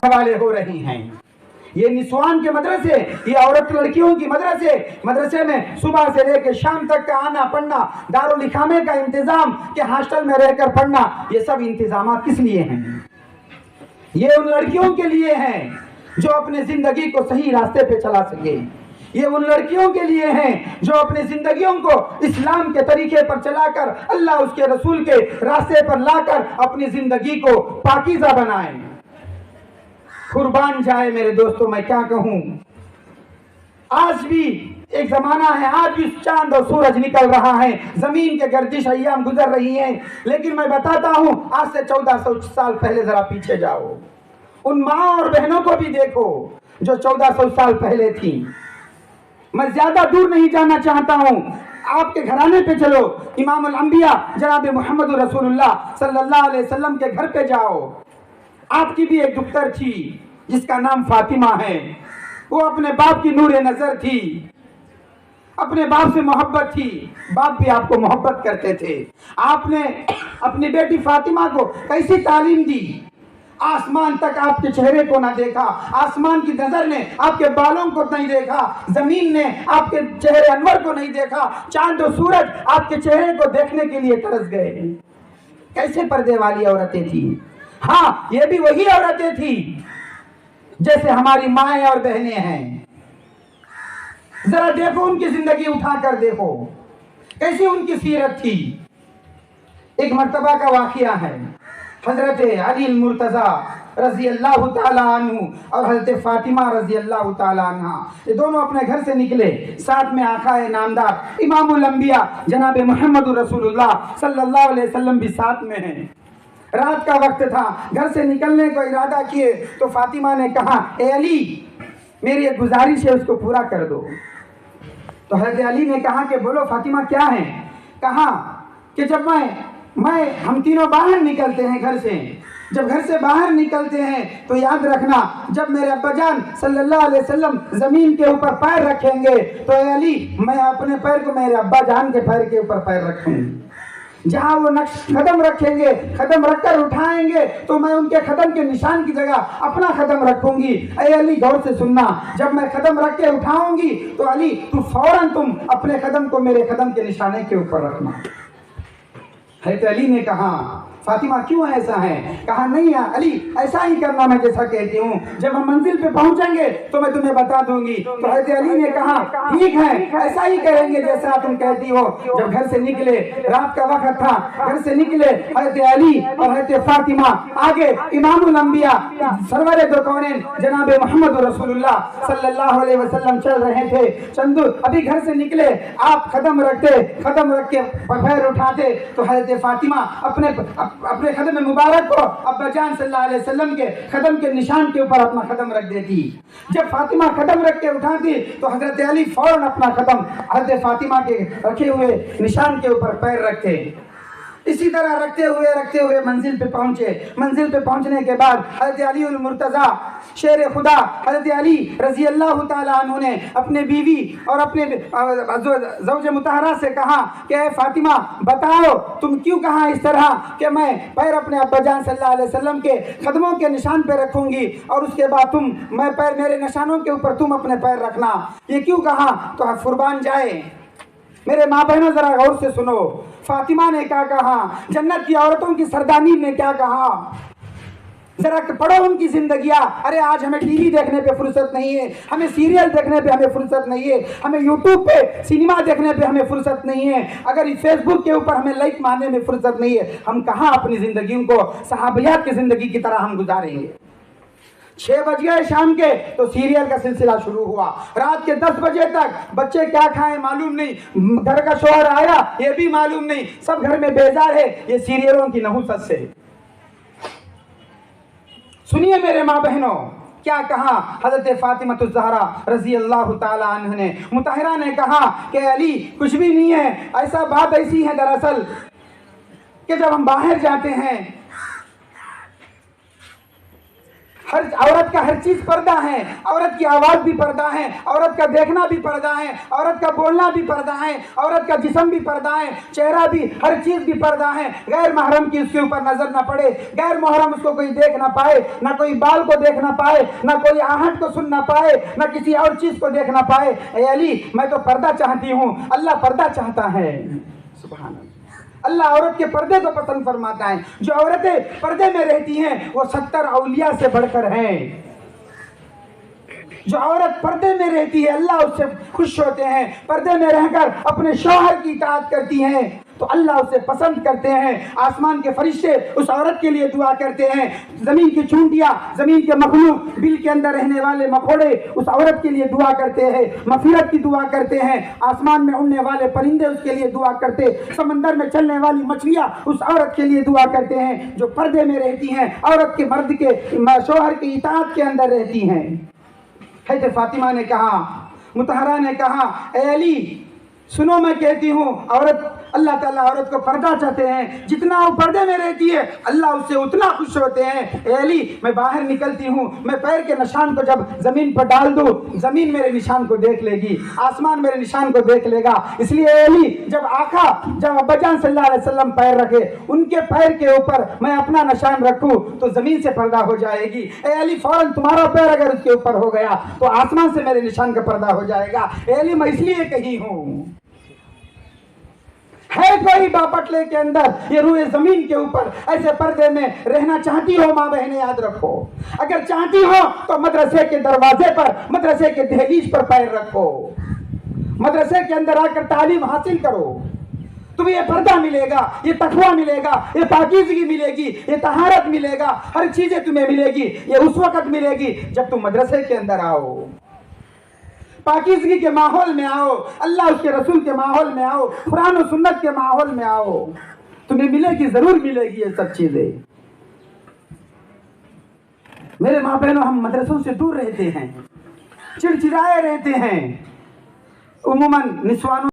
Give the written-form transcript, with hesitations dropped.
حوالے ہو رہی ہیں۔ یہ نسوان کے مدرسے، یہ عورت لڑکیوں کی مدرسے میں صبح سے لے کے شام تک کا آنا پڑھنا، دارالإقامے کا انتظام کہ ہاسٹل میں رہ کر پڑھنا، یہ سب انتظامات کس لیے ہیں؟ یہ ان لڑکیوں کے لیے ہیں جو اپنے زندگی کو صحیح راستے پہ چلا سکے۔ یہ ان لڑکیوں کے لیے ہیں جو اپنی زندگیوں کو اسلام کے طریقے پر چلا کر، اللہ اس کے رسول کے راستے پر لا کر اپنی زندگی کو پاکیزہ بنائیں۔ قربان جائے میرے دوستوں، میں کیا کہوں، آج بھی ایک زمانہ ہے، آج بھی چاند اور سورج نکل رہا ہے، زمین کے گردش ایام گزر رہی ہیں، لیکن میں بتاتا ہوں آج سے 1400 سال پہلے ذرا پیچھے جاؤ، ان ماں اور بہنوں کو بھی دیکھو جو 1400 سال پہلے تھیں۔ میں زیادہ دور نہیں جانا چاہتا ہوں، آپ کے گھرانے پہ چلو، امام الانبیاء جناب محمد رسول اللہ صلی اللہ علیہ وسلم کے گھر پہ جاؤ۔ آپ کی بھی ایک دختر تھی جس کا نام فاطمہ ہے، وہ اپنے باپ کی نور نظر تھی، اپنے باپ سے محبت تھی، باپ بھی آپ کو محبت کرتے تھے۔ آپ نے اپنی بیٹی فاطمہ کو کیسی تعلیم دی، آسمان تک آپ کے چہرے کو نہ دیکھا، آسمان کی نظر نے آپ کے بالوں کو نہیں دیکھا، زمین نے آپ کے چہرے انور کو نہیں دیکھا، چاند و سورج آپ کے چہرے کو دیکھنے کے لیے ترس گئے۔ کیسے پردے والی عورتیں تھیں؟ ہاں، یہ بھی وہی عورتیں تھیں جیسے ہماری مائیں اور بہنیں ہیں۔ ذرا دیکھو ان کی زندگی اٹھا کر دیکھو کیسی ان کی سیرت تھی۔ ایک مرتبہ کا واقعہ ہے، حضرت علی المرتضی رضی اللہ تعالیٰ عنہ اور حضرت فاطمہ رضی اللہ تعالیٰ عنہ، یہ دونوں اپنے گھر سے نکلے، ساتھ میں آقا نامدار امام الانبیاء جناب محمد رسول اللہ صلی اللہ علیہ وسلم بھی ساتھ میں ہیں۔ رات کا وقت تھا، گھر سے نکلنے کو ارادہ کیے تو فاطمہ نے کہا، اے علی، میری ایک گزارش ہے، اس کو پورا کر دو۔ تو حضرت علی نے کہا کہ بولو فاطمہ کیا ہے؟ کہا کہ جب ہم تینوں باہر نکلتے ہیں گھر سے، جب گھر سے باہر نکلتے ہیں تو یاد رکھنا، جب میرے ابا جان صلی اللہ علیہ وسلم زمین کے اوپر پیر رکھیں گے تو اے علی، میں اپنے پیر کو میرے ابا جان کے پیر کے اوپر پیر رکھوں گی۔ جہاں وہ قدم رکھیں گے، قدم رکھ کر اٹھائیں گے تو میں ان کے قدم کے نشان کی جگہ اپنا قدم رکھوں گی۔ اے علی غور سے سننا، جب میں قدم رکھ کے اٹھاؤں گی تو علی تو فوراً تم اپنے قدم کو میرے قدم کے نشانے کے اوپر رکھنا۔ حضرت علی نے کہا، فاطمہ کیوں ایسا ہے؟ کہا نہیں علی، ایسا ہی کرنا میں جیسا کہتی ہوں، جب ہم منزل پہ پہنچیں گے تو میں تمہیں بتا دوں گی۔ تو حضرت علی نے کہا ٹھیک ہے، ایسا ہی کریں گے جیسا تم کہتی ہو۔ جب گھر سے نکلے، رات کا وقت تھا، گھر سے نکلے حضرت علی اور حضرت فاطمہ، آگے امام الانبیاء سرور دو کونین جناب محمد رسول اللہ صلی اللہ علیہ وسلم چل رہے تھے۔ ابھی گھر سے نکلے، آپ قدم رکھ کے پیر اٹھاتے تو حضرت فاطمہ اپنے قدم مبارک کو ابا جان صلی اللہ علیہ وسلم کے قدم کے نشان کے اوپر اپنا قدم رکھ دیتی۔ جب فاطمہ قدم رکھ کے اٹھاتی تو حضرت علی فوراً اپنا قدم حضرت فاطمہ کے رکھے ہوئے نشان کے اوپر پیر رکھتے۔ اسی طرح رکھتے ہوئے منزل پہ پہنچے۔ منزل پہ پہنچنے کے بعد حضرت علی المرتضی شیر خدا حضرت علی رضی اللہ تعالیٰ عنہ نے اپنے بیوی اور اپنے زوج مطہرہ سے کہا کہ اے فاطمہ بتاؤ تم کیوں کہا اس طرح کہ میں پیر اپنے ابا جان صلی اللہ علیہ وسلم کے قدموں کے نشان پہ رکھوں گی اور اس کے بعد میں پیر میرے نشانوں کے اوپر تم اپنے پیر رکھنا، یہ کیوں کہا؟ تو قربان جائے میرے ماں بہنوں ذرا غور سے سنو، فاطمہ نے کیا کہا، جنت کی عورتوں کی سردانی نے کیا کہا، ذرا پڑھو ان کی زندگیاں۔ ارے آج ہمیں ٹی وی دیکھنے پہ فرصت نہیں ہے، ہمیں سیریل دیکھنے پہ ہمیں فرصت نہیں ہے، ہمیں یوٹیوب پہ سینما دیکھنے پہ ہمیں فرصت نہیں ہے، اگر فیس بک کے اوپر ہمیں لائک مارنے میں فرصت نہیں ہے، ہم کہاں اپنی زندگیوں کو صحابیات کی زندگی کی طرح ہم گزاریں گے؟ 6 بج گئے شام کے تو سیریل کا سلسلہ شروع ہوا، رات کے 10 بجے تک بچے کیا کھائیں معلوم نہیں، گھر کا شوہر آیا یہ بھی معلوم نہیں، سب گھر میں بیزار ہے یہ سیریلوں کی نحوست سے۔ سنیے میرے ماں بہنوں کیا کہا حضرت فاطمہ الزہرا رضی اللہ تعالی عنہ نے، مطہرہ نے کہا کہ علی کچھ بھی نہیں ہے، ایسا بات ایسی ہے دراصل کہ جب ہم باہر جاتے ہیں ہر عورت کا ہر چیز پردہ ہے، عورت کی آواز بھی پردہ ہے، عورت کا دیکھنا بھی پردہ ہے، عورت کا بولنا بھی پردہ ہے، عورت کا جسم بھی پردہ ہے، چہرہ بھی، ہر چیز بھی پردہ ہے۔ غیر محرم کی اس کے اوپر نظر نہ پڑے، غیر محرم اس کو کوئی دیکھ نہ پائے، نہ کوئی بال کو دیکھ نہ پائے، نہ کوئی آہٹ کو سن نہ پائے، نہ کسی اور چیز کو دیکھ نہ پائے۔ اے علی، میں تو پردہ چاہتی ہوں، اللہ پردہ چاہتا ہے۔ سبحان اللہ، اللہ عورت کے پردے کو پسند فرماتا ہے۔ جو عورتیں پردے میں رہتی ہیں وہ 70 اولیاء سے بڑھ کر ہیں۔ جو عورت پردے میں رہتی ہے اللہ اس سے خوش ہوتے ہیں، پردے میں رہ کر اپنے شوہر کی اطاعت کرتی ہیں تو اللہ اسے پسند کرتے ہیں۔ آسمان کے فرشتے اس عورت کے لیے دعا کرتے ہیں، زمین کی چونٹیاں، زمین کے مخلوق، بل کے اندر رہنے والے مکوڑے اس عورت کے لیے دعا کرتے ہیں، مغفرت کی دعا کرتے ہیں۔ آسمان میں اڑنے والے پرندے اس کے لیے دعا کرتے، سمندر میں چلنے والی مچھلیاں اس عورت کے لیے دعا کرتے ہیں جو پردے میں رہتی ہیں، عورت کے مرد کے شوہر کی اطاعت کے اندر رہتی ہیں۔ حضرت فاطمہ نے کہا، مطہرہ نے کہا، اے علی سنو میں کہتی ہوں، عورت، اللہ تعالیٰ عورت کو پردہ چاہتے ہیں، جتنا وہ پردے میں رہتی ہے اللہ اس سے اتنا خوش ہوتے ہیں۔ اے علی، میں باہر نکلتی ہوں، میں پیر کے نشان کو جب زمین پر ڈال دوں، زمین میرے نشان کو دیکھ لے گی، آسمان میرے نشان کو دیکھ لے گا۔ اس لیے اے علی، جب ابا جان صلی اللہ علیہ وسلم پیر رکھے، ان کے پیر کے اوپر میں اپنا نشان رکھوں تو زمین سے پردہ ہو جائے گی۔ اے علی، فوراً تمہارا پیر اگر اس کے اوپر ہو گیا تو آسمان سے میرے نشان کا پردہ ہو جائے گا۔ اے علی، میں اس لیے کہی ہوں، ہے کوئی باپٹلے کے اندر یہ روئے زمین کے اوپر ایسے پردے میں رہنا چاہتی ہو؟ ماں بہنیں یاد رکھو، اگر چاہتی ہو تو مدرسے کے دروازے پر، مدرسے کے دہلیز پر پیر رکھو، مدرسے کے اندر آ کر تعلیم حاصل کرو، تمہیں یہ پردہ ملے گا، یہ تقویٰ ملے گا، یہ پاکیزگی ملے گی، یہ طہارت ملے گا، ہر چیزیں تمہیں ملے گی۔ یہ اس وقت ملے گی جب تم مدرسے کے اندر آؤ، پاکیزگی کے ماحول میں آؤ، اللہ اس کے رسول کے ماحول میں آؤ، قرآن و سنت کے ماحول میں آؤ، تمہیں ملے گی، ضرور ملے گی یہ سب چیزیں۔ میرے ماں بہنوں، ہم مدرسوں سے دور رہتے ہیں، چڑچڑائے رہتے ہیں، عموماً نسوانوں